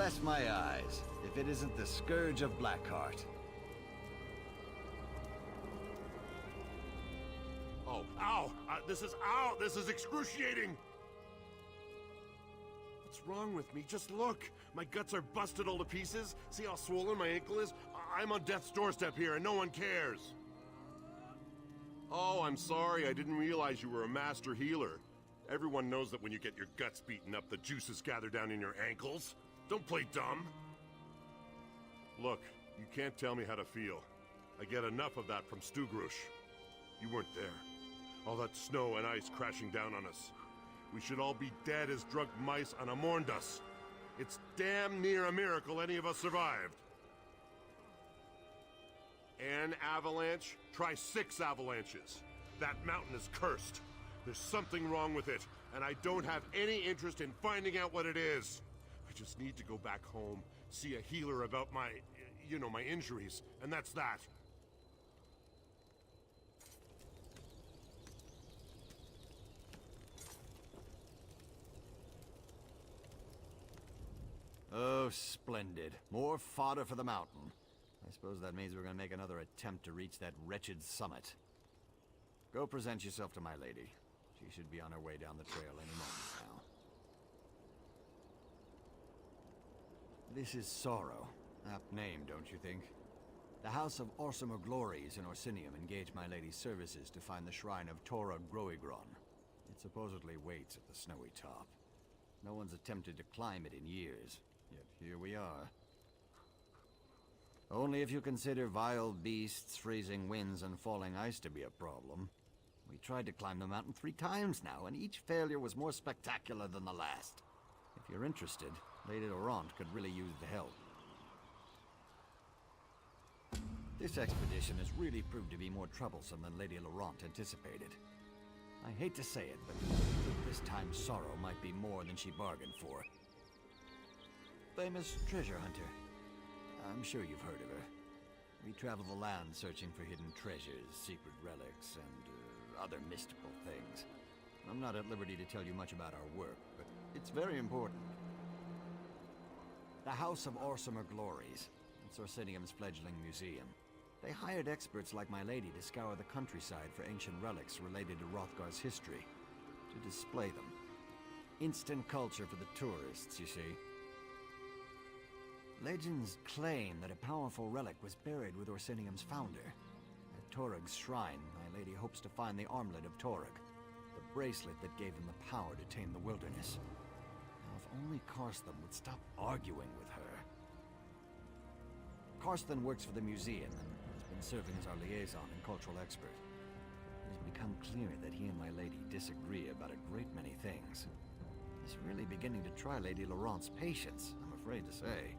Bless my eyes, if it isn't the Scourge of Blackheart. Oh, ow! This is excruciating! What's wrong with me? Just look! My guts are busted all to pieces. See how swollen my ankle is? I'm on death's doorstep here and no one cares. Oh, I'm sorry. I didn't realize you were a master healer. Everyone knows that when you get your guts beaten up, the juices gather down in your ankles. Don't play dumb. Look, you can't tell me how to feel. I get enough of that from Stugrush. You weren't there. All that snow and ice crashing down on us. We should all be dead as drugged mice on a Morndus. It's damn near a miracle any of us survived. An avalanche? Try 6 avalanches. That mountain is cursed. There's something wrong with it, and I don't have any interest in finding out what it is. I just need to go back home, see a healer about my, my injuries, and that's that. Oh, splendid. More fodder for the mountain. I suppose that means we're going to make another attempt to reach that wretched summit. Go present yourself to my lady. She should be on her way down the trail any moment now. This is Sorrow. Apt name, don't you think? The House of Orsimer Glories in Orsinium engaged my lady's services to find the shrine of Torag Groigron. It supposedly waits at the snowy top. No one's attempted to climb it in years, yet here we are. Only if you consider vile beasts, freezing winds, and falling ice to be a problem. We tried to climb the mountain 3 times now, and each failure was more spectacular than the last. If you're interested, Lady Laurent could really use the help. This expedition has really proved to be more troublesome than Lady Laurent anticipated. I hate to say it, but I think this time Sorrow might be more than she bargained for. Famous treasure hunter. I'm sure you've heard of her. We travel the land searching for hidden treasures, secret relics, and other mystical things. I'm not at liberty to tell you much about our work, but it's very important. The House of Orsimer Glories. It's Orsinium's fledgling museum. They hired experts like my lady to scour the countryside for ancient relics related to Wrothgar's history, to display them. Instant culture for the tourists, you see. Legends claim that a powerful relic was buried with Orsinium's founder. At Torag's shrine, my lady hopes to find the armlet of Torag, the bracelet that gave him the power to tame the wilderness. Now, if only Karsten would stop arguing with her. Karsten works for the museum and has been serving as our liaison and cultural expert. It has become clear that he and my lady disagree about a great many things. He's really beginning to try Lady Laurent's patience, I'm afraid to say.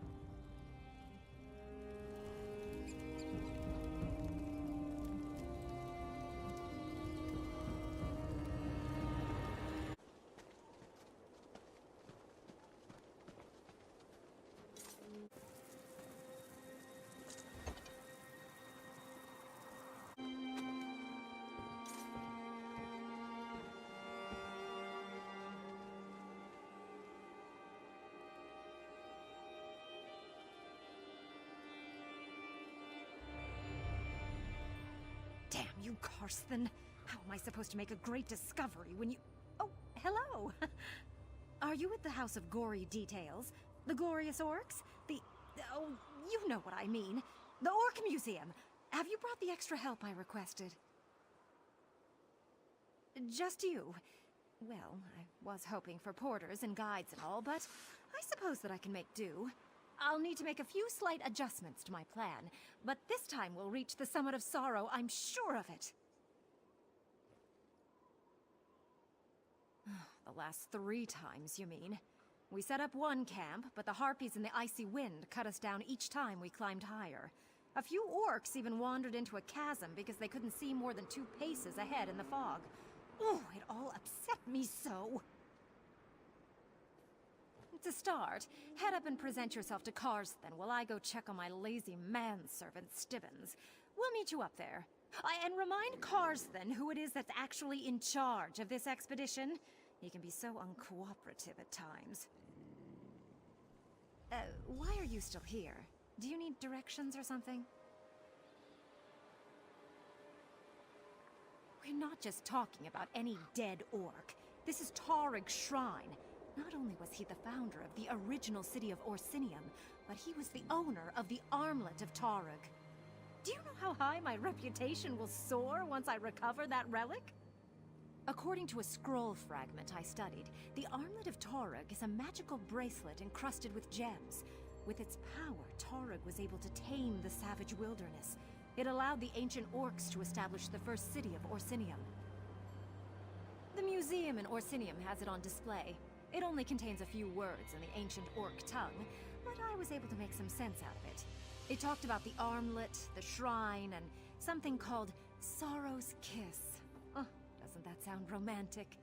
Damn you, Karsten! How am I supposed to make a great discovery when you... Oh, hello! Are you at the House of Gory Details? The Glorious Orcs? Oh, you know what I mean. The Orc Museum! Have you brought the extra help I requested? Just you? Well, I was hoping for porters and guides and all, but I suppose that I can make do. I'll need to make a few slight adjustments to my plan, but this time we'll reach the summit of Sorrow, I'm sure of it. The last 3 times, you mean? We set up one camp, but the harpies and the icy wind cut us down each time we climbed higher. A few orcs even wandered into a chasm because they couldn't see more than 2 paces ahead in the fog. Oh, it all upset me so. To start, head up and present yourself to Karsten while I go check on my lazy manservant Stibbons. We'll meet you up there. And remind Karsten who it is that's actually in charge of this expedition. He can be so uncooperative at times. Why are you still here? Do you need directions or something? We're not just talking about any dead orc. This is Torug's shrine. Not only was he the founder of the original city of Orsinium, but he was the owner of the armlet of Torug. Do you know how high my reputation will soar once I recover that relic? According to a scroll fragment I studied, the armlet of Torug is a magical bracelet encrusted with gems. With its power, Torug was able to tame the savage wilderness. It allowed the ancient orcs to establish the first city of Orsinium. The museum in Orsinium has it on display. It only contains a few words in the ancient orc tongue, but I was able to make some sense out of it. It talked about the armlet, the shrine, and something called Sorrow's Kiss. Oh, doesn't that sound romantic?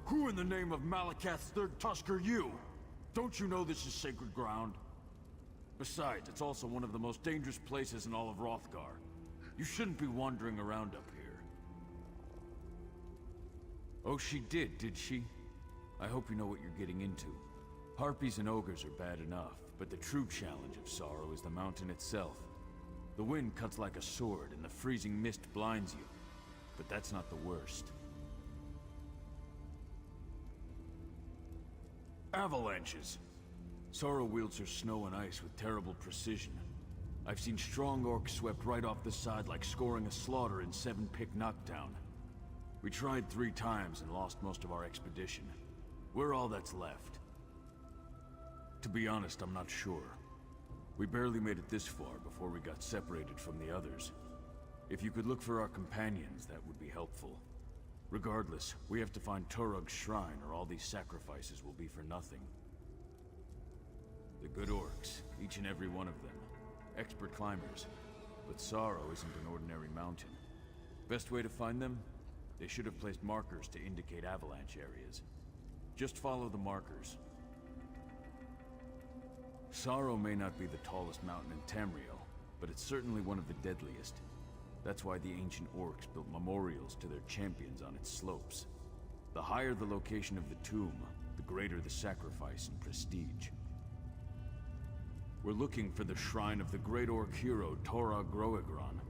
Who in the name of Malakath's Third Tusk are you? Don't you know this is sacred ground? Besides, it's also one of the most dangerous places in all of Wrothgar. You shouldn't be wandering around up here. Oh, she did she? I hope you know what you're getting into. Harpies and ogres are bad enough, but the true challenge of Sorrow is the mountain itself. The wind cuts like a sword, and the freezing mist blinds you. But that's not the worst. Avalanches! Sorrow wields her snow and ice with terrible precision. I've seen strong orcs swept right off the side like scoring a slaughter in 7-pick knockdown. We tried 3 times and lost most of our expedition. We're all that's left. To be honest, I'm not sure. We barely made it this far before we got separated from the others. If you could look for our companions, that would be helpful. Regardless, we have to find Torug's shrine or all these sacrifices will be for nothing. The good orcs, each and every one of them. Expert climbers. But Sorrow isn't an ordinary mountain. Best way to find them? They should have placed markers to indicate avalanche areas. Just follow the markers. Sorrow may not be the tallest mountain in Tamriel, but it's certainly one of the deadliest. That's why the ancient orcs built memorials to their champions on its slopes. The higher the location of the tomb, the greater the sacrifice and prestige. We're looking for the shrine of the great orc hero Torug Groigron.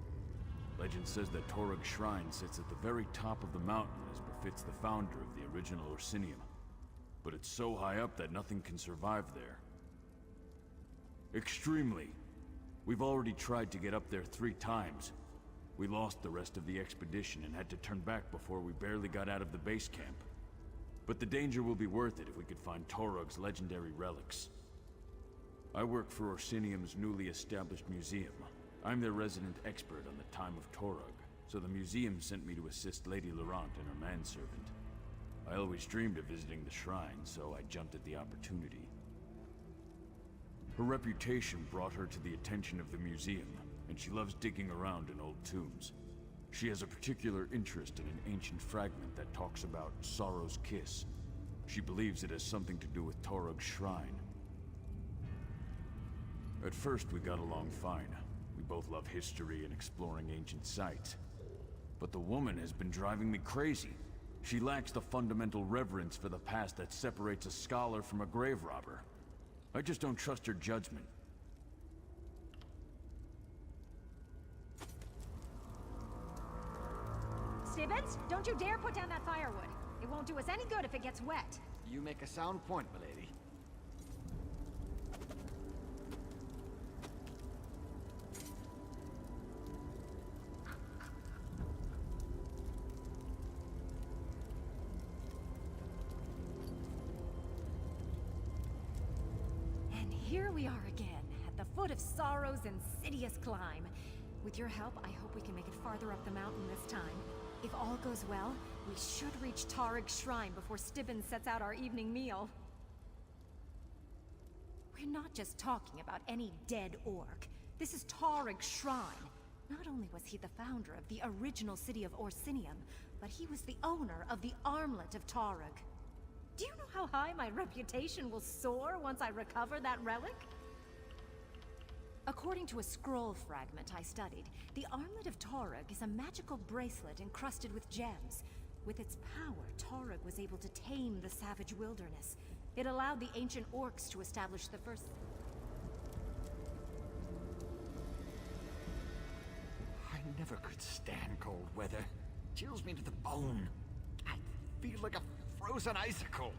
Legend says that Torug's shrine sits at the very top of the mountain as befits the founder of the original Orsinium. But it's so high up that nothing can survive there. Extremely. We've already tried to get up there 3 times. We lost the rest of the expedition and had to turn back before we barely got out of the base camp. But the danger will be worth it if we could find Torug's legendary relics. I work for Orsinium's newly established museum. I'm their resident expert on the time of Torug, so the museum sent me to assist Lady Laurent and her manservant. I always dreamed of visiting the shrine, so I jumped at the opportunity. Her reputation brought her to the attention of the museum, and she loves digging around in old tombs. She has a particular interest in an ancient fragment that talks about Sorrow's Kiss. She believes it has something to do with Torug's shrine. At first we got along fine. We both love history and exploring ancient sites. But the woman has been driving me crazy. She lacks the fundamental reverence for the past that separates a scholar from a grave robber. I just don't trust her judgment. Stibbons, don't you dare put down that firewood. It won't do us any good if it gets wet. You make a sound point, milady. And here we are again, at the foot of Sorrow's insidious climb. With your help, I hope we can make it farther up the mountain this time. If all goes well, We should reach Tarig's shrine before Stibbons sets out our evening meal. We're not just talking about any dead orc. This is Tarig's shrine. Not only was he the founder of the original city of Orsinium, but he was the owner of the armlet of Tarig. Do you know how high my reputation will soar once I recover that relic? According to a scroll fragment I studied, the armlet of Tarig is a magical bracelet encrusted with gems. With its power, Tarig was able to tame the savage wilderness. It allowed the ancient orcs to establish the first... I never could stand cold weather. Chills me to the bone. I feel like a frozen icicle.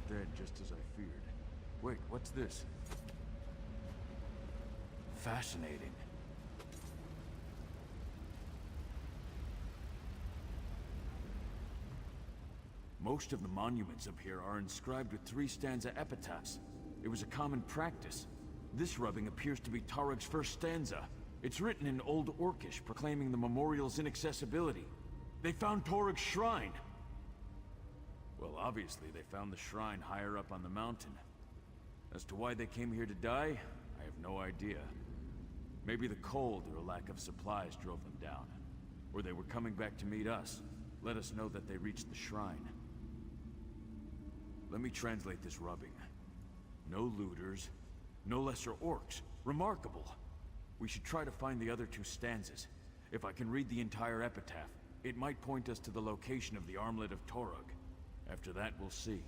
Dead, just as I feared. Wait, what's this? Fascinating. Most of the monuments up here are inscribed with 3-stanza epitaphs. It was a common practice. This rubbing appears to be Tarig's first stanza. It's written in Old Orcish, proclaiming the memorial's inaccessibility. They found Tarig's shrine! Well, obviously they found the shrine higher up on the mountain. As to why they came here to die, I have no idea. Maybe the cold or a lack of supplies drove them down. Or they were coming back to meet us. Let us know that they reached the shrine. Let me translate this rubbing. No looters. No lesser orcs. Remarkable. We should try to find the other two stanzas. If I can read the entire epitaph, it might point us to the location of the armlet of Torug. After that, we'll see.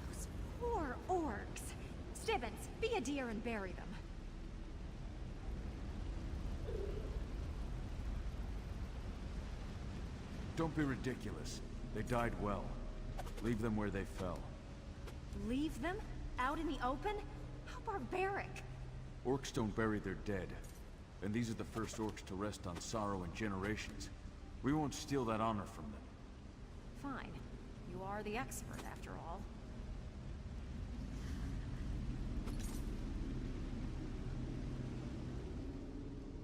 Those poor orcs. Stibbins, be a dear and bury them. Don't be ridiculous. They died well. Leave them where they fell. Leave them? Out in the open? How barbaric. Orcs don't bury their dead. And these are the first orcs to rest on sorrow in generations. We won't steal that honor from them. Fine. You are the expert, after all.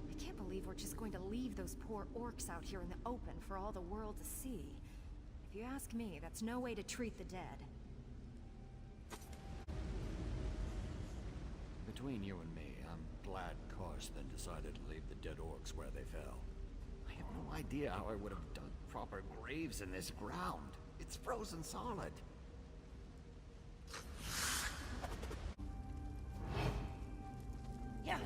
I can't believe we're just going to leave those poor orcs out here in the open for all the world to see. If you ask me, that's no way to treat the dead. Between you and me, I'm glad Karsten decided to leave the dead orcs where they fell. I have no idea how I would have dug proper graves in this ground. It's frozen solid. Yeah.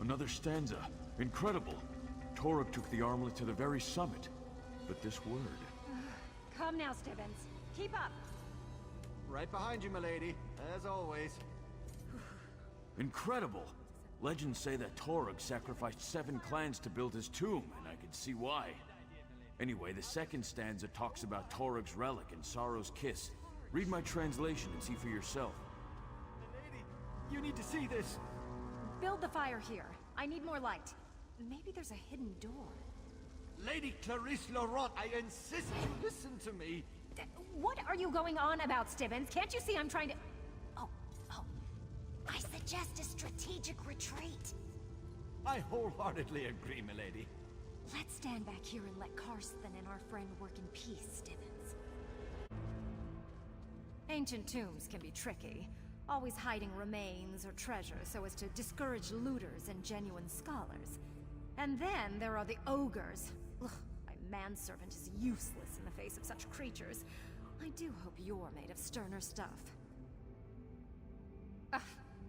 Another stanza. Incredible. Torug took the armlet to the very summit. But this word... Come now, Stibbins. Keep up. Right behind you, milady, as always. Incredible! Legends say that Torug sacrificed 7 clans to build his tomb, and I can see why. Anyway, the second stanza talks about Torug's relic and Sorrow's kiss. Read my translation and see for yourself. Milady, you need to see this. Build the fire here. I need more light. Maybe there's a hidden door. Lady Clarice Laurent, I insist you listen to me. What are you going on about, Stibbins? Can't you see I'm trying to... Oh. I suggest a strategic retreat. I wholeheartedly agree, milady. Let's stand back here and let Karsten and our friend work in peace, Stibbins. Ancient tombs can be tricky, always hiding remains or treasure so as to discourage looters and genuine scholars. And then there are the ogres. Ugh, my manservant is useless in the face of such creatures. I do hope you're made of sterner stuff.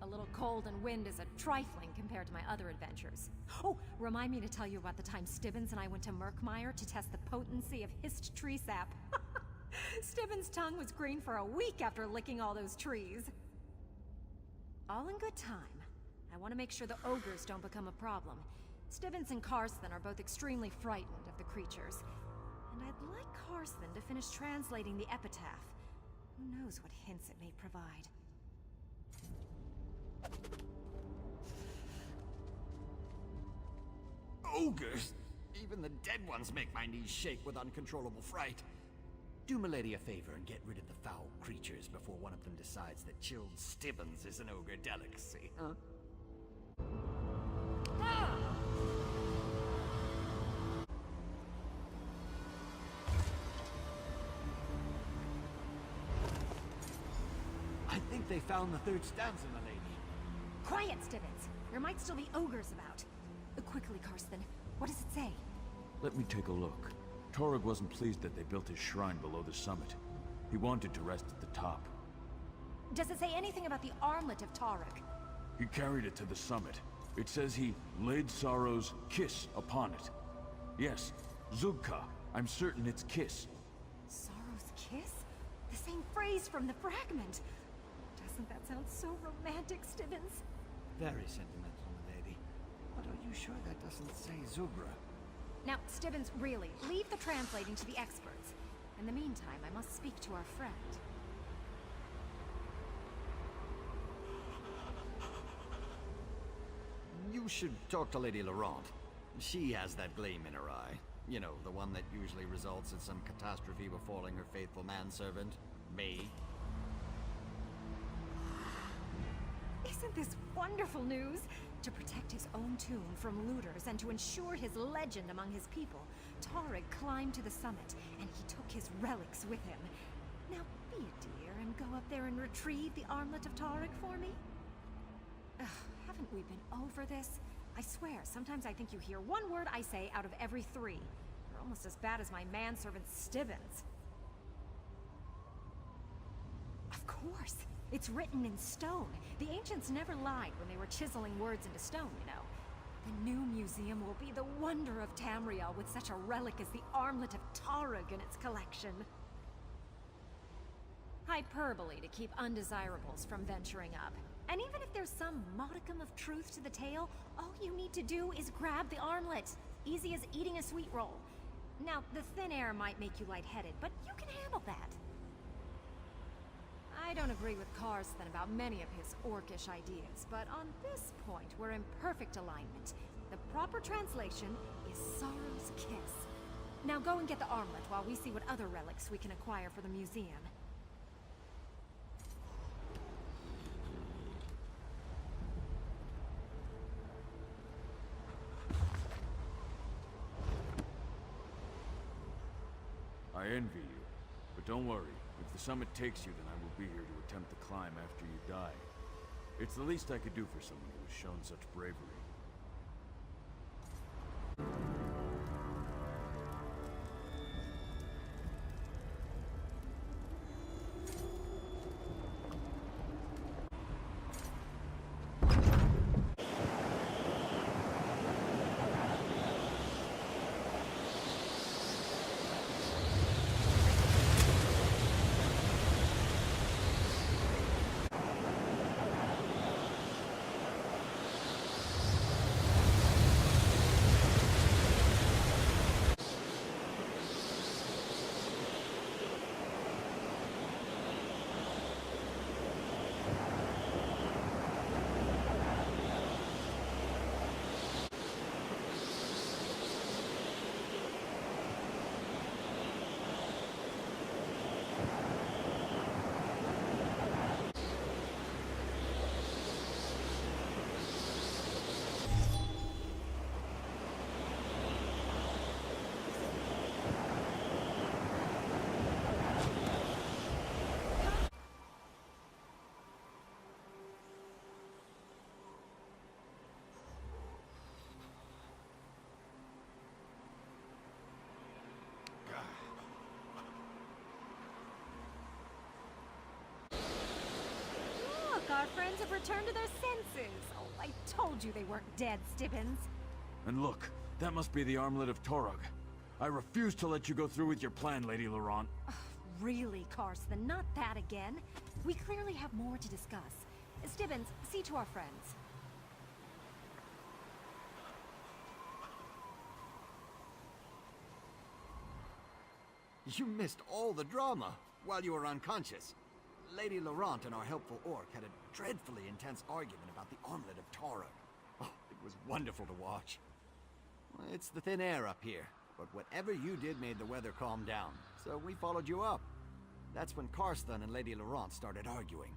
A little cold and wind is a trifling compared to my other adventures. Oh, remind me to tell you about the time Stibbins and I went to Murkmire to test the potency of hissed tree sap. Stibbins' tongue was green for a week after licking all those trees. All in good time. I want to make sure the ogres don't become a problem. Stibbins and Karsten are both extremely frightened of the creatures. And I'd like Karsten to finish translating the epitaph. Who knows what hints it may provide. Ogres! Even the dead ones make my knees shake with uncontrollable fright. Do milady a favor and get rid of the foul creatures before one of them decides that chilled Stibbins is an ogre delicacy, huh? I think they found the third stanza, milady. Quiet, Stibbins! There might still be ogres about. Quickly, Karsten. What does it say? Let me take a look. Torug wasn't pleased that they built his shrine below the summit. He wanted to rest at the top. Does it say anything about the armlet of Torug? He carried it to the summit. It says he laid Sorrow's kiss upon it. Yes, Zugka. I'm certain it's kiss. Sorrow's kiss? The same phrase from the fragment. Doesn't that sound so romantic, Stibbins? Very sentimental, milady. But are you sure that doesn't say Zugra? Now, Stibbins, really, leave the translating to the experts. In the meantime, I must speak to our friend. You should talk to Lady Laurent. She has that gleam in her eye. You know, the one that usually results in some catastrophe befalling her faithful manservant, me. Isn't this wonderful news? To protect his own tomb from looters and to ensure his legend among his people, Torag climbed to the summit, and he took his relics with him. Now be a dear and go up there and retrieve the armlet of Torag for me. Ugh, haven't we been over this? I swear, sometimes I think you hear one word I say out of every 3. You're almost as bad as my manservant Stibbins. Of course. It's written in stone. The ancients never lied when they were chiseling words into stone, you know. The new museum will be the wonder of Tamriel with such a relic as the armlet of Torag in its collection. Hyperbole to keep undesirables from venturing up. And even if there's some modicum of truth to the tale, all you need to do is grab the armlet. Easy as eating a sweet roll. Now, the thin air might make you lightheaded, but you can handle that. I don't agree with Karsten about many of his orcish ideas, but on this point, we're in perfect alignment. The proper translation is Sorrow's Kiss. Now go and get the armlet while we see what other relics we can acquire for the museum. I envy you, but don't worry. If the summit takes you, then I will be here to attempt the climb after you die. It's the least I could do for someone who has shown such bravery. Look, our friends have returned to their senses. Oh, I told you they weren't dead, Stibbins. And look, that must be the armlet of Torag. I refuse to let you go through with your plan, Lady Laurent. Really, Karsten, not that again. We clearly have more to discuss. Stibbins, see to our friends. You missed all the drama while you were unconscious. Lady Laurent and our helpful orc had a dreadfully intense argument about the armlet of Torag. Oh, it was wonderful to watch. Well, it's the thin air up here, but whatever you did made the weather calm down, so we followed you up. That's when Karsten and Lady Laurent started arguing.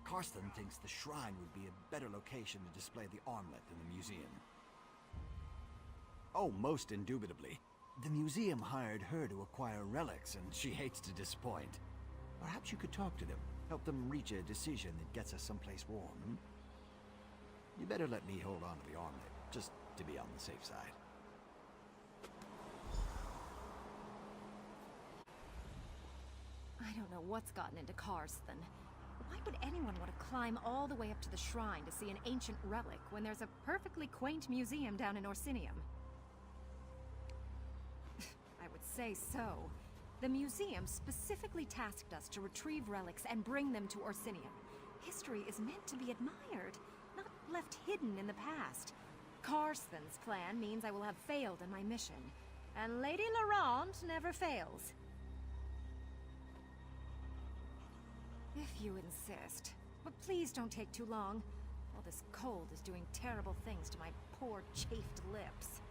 Karsten thinks the shrine would be a better location to display the armlet than the museum. Oh, most indubitably. The museum hired her to acquire relics, and she hates to disappoint. Perhaps you could talk to them, help them reach a decision that gets us someplace warm. Hmm? You better let me hold on to the armlet, just to be on the safe side. I don't know what's gotten into Karsten. Why would anyone want to climb all the way up to the shrine to see an ancient relic when there's a perfectly quaint museum down in Orsinium? I would say so. The museum specifically tasked us to retrieve relics and bring them to Orsinium. History is meant to be admired, not left hidden in the past. Karsthen's plan means I will have failed in my mission, and Lady Laurent never fails. If you insist. But please don't take too long. All this cold is doing terrible things to my poor, chafed lips.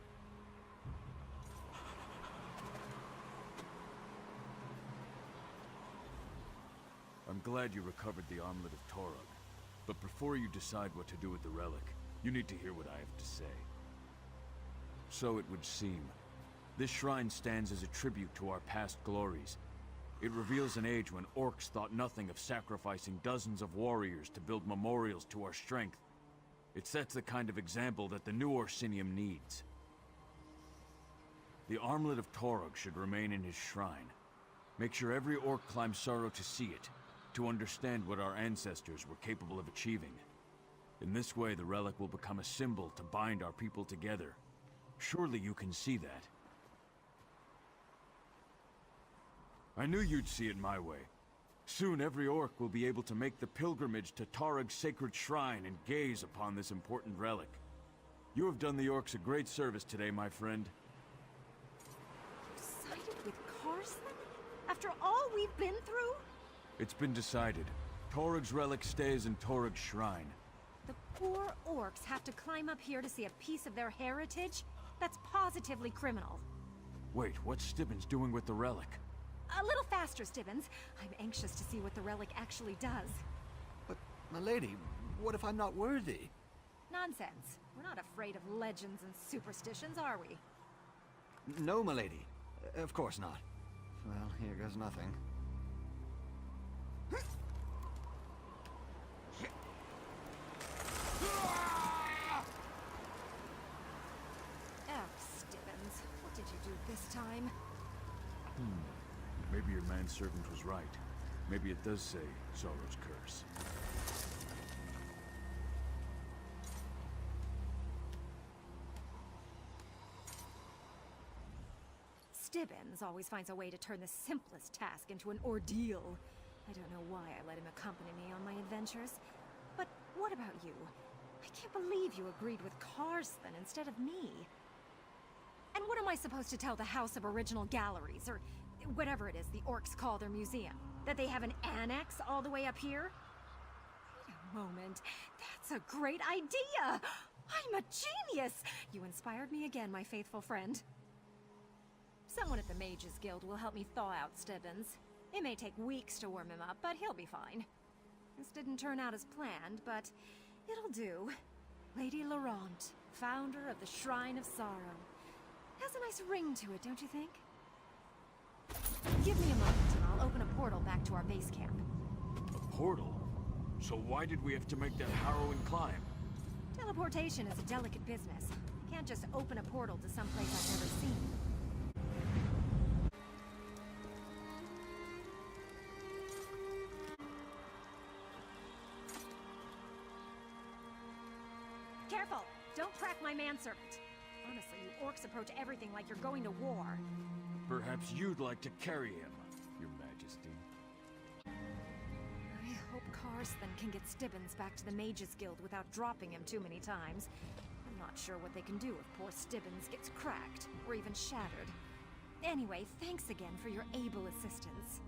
I'm glad you recovered the armlet of Torog. But before you decide what to do with the relic, you need to hear what I have to say. So it would seem, this shrine stands as a tribute to our past glories. It reveals an age when Orcs thought nothing of sacrificing dozens of warriors to build memorials to our strength. It sets the kind of example that the new Orsinium needs. The armlet of Torog should remain in his shrine. Make sure every Orc climbs Sorrow to see it, to understand what our ancestors were capable of achieving. In this way, the relic will become a symbol to bind our people together. Surely you can see that. I knew you'd see it my way. Soon every Orc will be able to make the pilgrimage to Torog's sacred shrine and gaze upon this important relic. You have done the Orcs a great service today, my friend. You sided with Karsthen? After all we've been through? It's been decided. Torog's relic stays in Torog's shrine. The poor Orcs have to climb up here to see a piece of their heritage? That's positively criminal. Wait, what's Stibbons doing with the relic? A little faster, Stibbons. I'm anxious to see what the relic actually does. But, my lady, what if I'm not worthy? Nonsense. We're not afraid of legends and superstitions, are we? No, my lady. Of course not. Well, here goes nothing. Stibbons. What did you do this time? Maybe your manservant was right. Maybe it does say Sorrow's curse. Stibbons always finds a way to turn the simplest task into an ordeal. I don't know why I let him accompany me on my adventures. But what about you? I can't believe you agreed with Karsthen instead of me. And what am I supposed to tell the House of Original Galleries, or whatever it is the Orcs call their museum? That they have an annex all the way up here? Wait a moment. That's a great idea! I'm a genius! You inspired me again, my faithful friend. Someone at the Mages Guild will help me thaw out Stibbons. It may take weeks to warm him up, but he'll be fine. This didn't turn out as planned, but it'll do. Lady Laurent, founder of the Shrine of Sorrow. Has a nice ring to it, don't you think? Give me a moment and I'll open a portal back to our base camp. A portal? So why did we have to make that harrowing climb? Teleportation is a delicate business. You can't just open a portal to some place I've never seen. Careful! Don't crack my manservant. Honestly, you Orcs approach everything like you're going to war. Perhaps you'd like to carry him, Your Majesty. I hope Karsthen can get Stibbons back to the Mages Guild without dropping him too many times. I'm not sure what they can do if poor Stibbons gets cracked, or even shattered. Anyway, thanks again for your able assistance.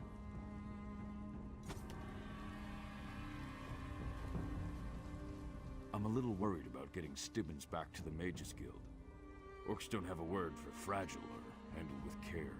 I'm a little worried about getting Stibbons back to the Mages Guild. Orcs don't have a word for fragile or handled with care.